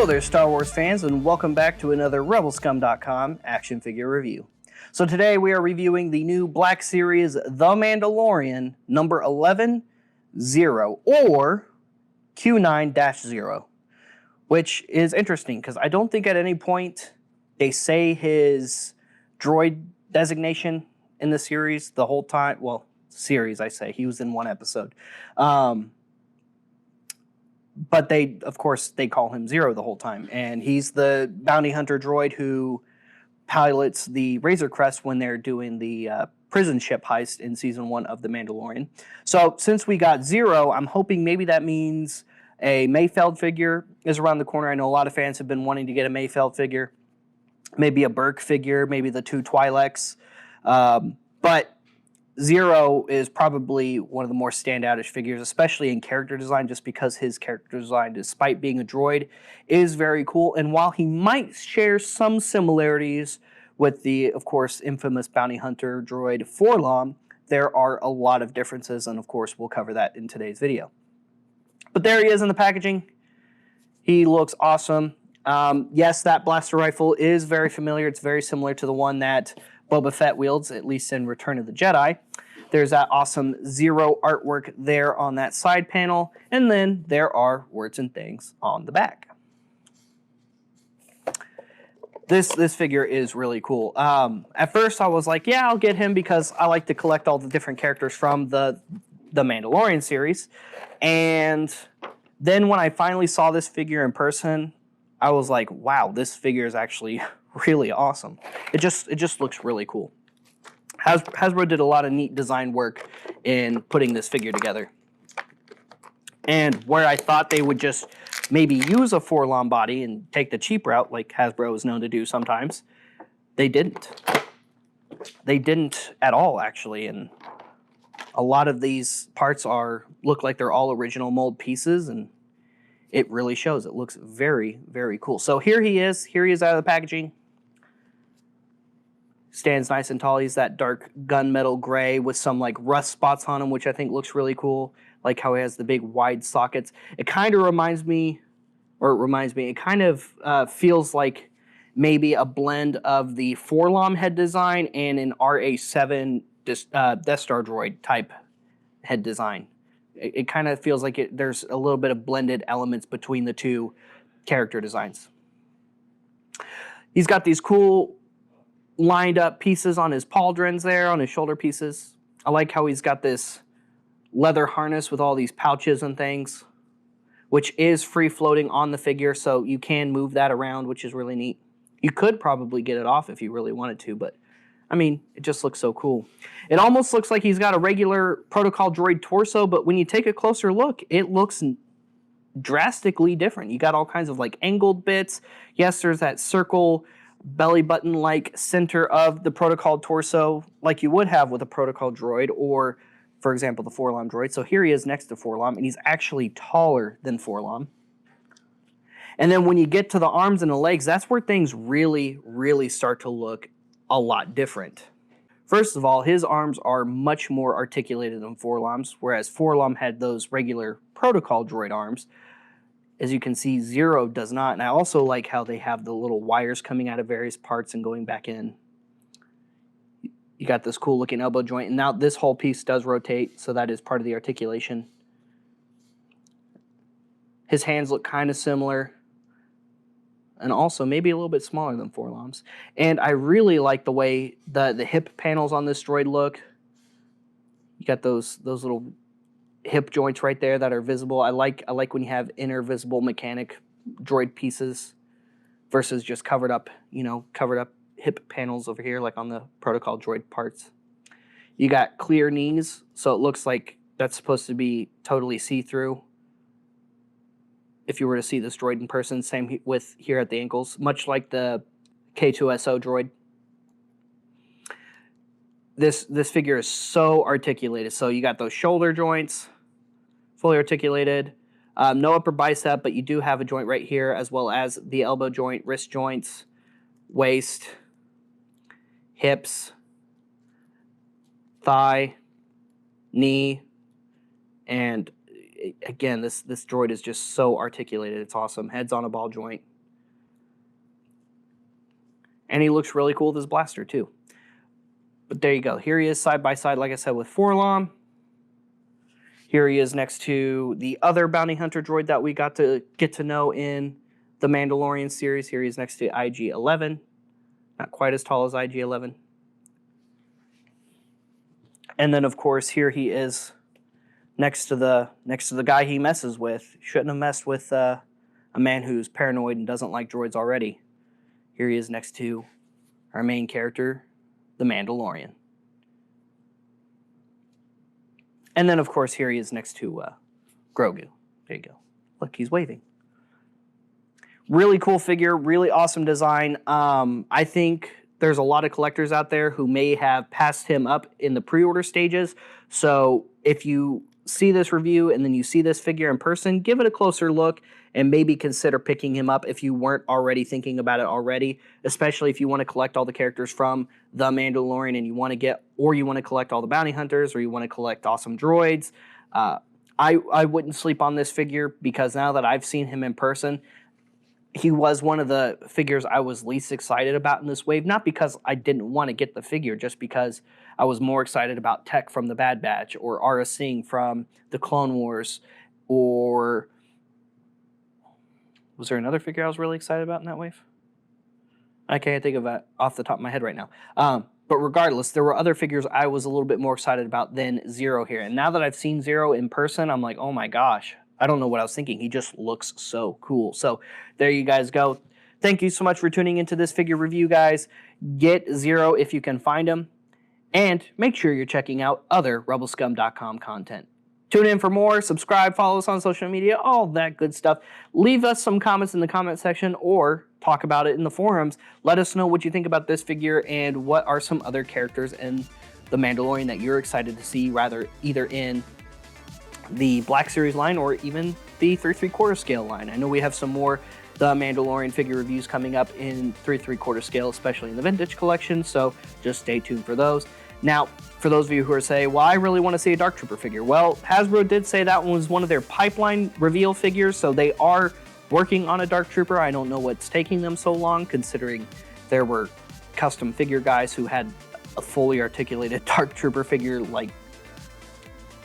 Hello there, Star Wars fans, and welcome back to another RebelScum.com action figure review. So today we are reviewing the new Black Series The Mandalorian number 11-0, or Q9-0, which is interesting because I don't think at any point they say his droid designation in the series the whole time. Well, series, I say. He was in one episode. But they, of course, they call him Zero the whole time. And he's the bounty hunter droid who pilots the Razor Crest when they're doing the prison ship heist in Season 1 of The Mandalorian. So since we got Zero, I'm hoping maybe that means a Mayfeld figure is around the corner. I know a lot of fans have been wanting to get a Mayfeld figure. Maybe a Burke figure, maybe the two Twi'leks. But Zero is probably one of the more standoutish figures, especially in character design, just because his character design, despite being a droid, is very cool. And while he might share some similarities with the, of course, infamous bounty hunter droid 4-LOM, there are a lot of differences, and of course we'll cover that in today's video. But there he is in the packaging. He looks awesome. Yes, that blaster rifle is very familiar. It's very similar to the one that Boba Fett wields, at least in Return of the Jedi. There's that awesome Zero artwork there on that side panel, and then there are words and things on the back. This figure is really cool. At first I was like, yeah, I'll get him because I like to collect all the different characters from the Mandalorian series. And then when I finally saw this figure in person, I was like, wow, this figure is actually really awesome. It just looks really cool. Hasbro did a lot of neat design work in putting this figure together. And where I thought they would just maybe use a 4-LOM body and take the cheap route, like Hasbro is known to do sometimes, they didn't. They didn't at all, actually. And a lot of these parts look like they're all original mold pieces, and it really shows. It looks very, very cool. So here he is. Here he is out of the packaging. Stands nice and tall. He's that dark gunmetal gray with some like rust spots on him, which I think looks really cool. Like how he has the big wide sockets. It kind of it kind of feels like maybe a blend of the 4-LOM head design and an RA7 Death Star droid type head design. It kind of feels like there's a little bit of blended elements between the two character designs. He's got these cool lined up pieces on his pauldrons there, on his shoulder pieces. I like how he's got this leather harness with all these pouches and things, which is free floating on the figure, so you can move that around, which is really neat. You could probably get it off if you really wanted to, but I mean, it just looks so cool. It almost looks like he's got a regular protocol droid torso, but when you take a closer look, it looks drastically different. You got all kinds of like angled bits. Yes, there's that circle belly button-like center of the protocol torso like you would have with a protocol droid or, for example, the 4-LOM droid. So here he is next to 4-LOM, and he's actually taller than 4-LOM. And then when you get to the arms and the legs, that's where things really, really start to look a lot different. First of all, his arms are much more articulated than 4-LOM's, whereas 4-LOM had those regular protocol droid arms. As you can see, Zero does not. And I also like how they have the little wires coming out of various parts and going back in. You got this cool looking elbow joint. And now this whole piece does rotate, so that is part of the articulation. His hands look kind of similar. And also maybe a little bit smaller than 4-LOM's. And I really like the way the hip panels on this droid look. You got those little hip joints right there that are visible. I like when you have inner visible mechanic droid pieces versus just covered up hip panels over here like on the protocol droid parts. You got clear knees, so it looks like that's supposed to be totally see-through if you were to see this droid in person. Same with here at the ankles, much like the K2SO droid. This figure is so articulated. So you got those shoulder joints, fully articulated. No upper bicep, but you do have a joint right here, as well as the elbow joint, wrist joints, waist, hips, thigh, knee, and again, this droid is just so articulated. It's awesome. Head's on a ball joint. And he looks really cool with his blaster too. But there you go. Here he is side by side, like I said, with Forlom. Here he is next to the other bounty hunter droid that we got to get to know in the Mandalorian series. Here he is next to IG-11. Not quite as tall as IG-11. And then, of course, here he is next to the guy he messes with. Shouldn't have messed with a man who's paranoid and doesn't like droids already. Here he is next to our main character, the Mandalorian. And then, of course, here he is next to Grogu. There you go. Look, he's waving. Really cool figure, really awesome design. I think there's a lot of collectors out there who may have passed him up in the pre-order stages. So if you see this review and then you see this figure in person, give it a closer look and maybe consider picking him up if you weren't already thinking about it already, especially if you want to collect all the characters from The Mandalorian and you want to collect all the bounty hunters, or you want to collect awesome droids. I wouldn't sleep on this figure, because now that I've seen him in person, he was one of the figures I was least excited about in this wave. Not because I didn't want to get the figure, just because I was more excited about Tech from the Bad Batch, or Aurra Sing from the Clone Wars, or was there another figure I was really excited about in that wave? I can't think of it off the top of my head right now. But regardless, there were other figures I was a little bit more excited about than Zero here. And now that I've seen Zero in person, I'm like, oh my gosh. I don't know what I was thinking. He just looks so cool. So there you guys go. Thank you so much for tuning into this figure review, guys. Get Zero if you can find him. And make sure you're checking out other rebelscum.com content. Tune in for more. Subscribe, follow us on social media, all that good stuff. Leave us some comments in the comment section or talk about it in the forums. Let us know what you think about this figure and what are some other characters in The Mandalorian that you're excited to see, either in the Black Series line or even the 3 3/4 scale line. I know we have some more The Mandalorian figure reviews coming up in 3 3/4 scale, especially in the vintage collection, so just stay tuned for those. Now, for those of you who are saying, well, I really want to see a Dark Trooper figure. Well, Hasbro did say that one was one of their pipeline reveal figures, so they are working on a Dark Trooper. I don't know what's taking them so long, considering there were custom figure guys who had a fully articulated Dark Trooper figure like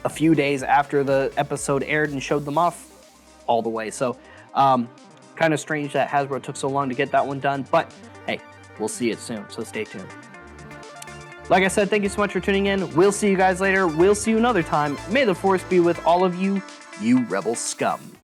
a few days after the episode aired and showed them off all the way. So kind of strange that Hasbro took so long to get that one done, but hey, we'll see it soon, so stay tuned. Like I said, thank you so much for tuning in. We'll see you guys later. We'll see you another time. May the Force be with all of you, you Rebel scum.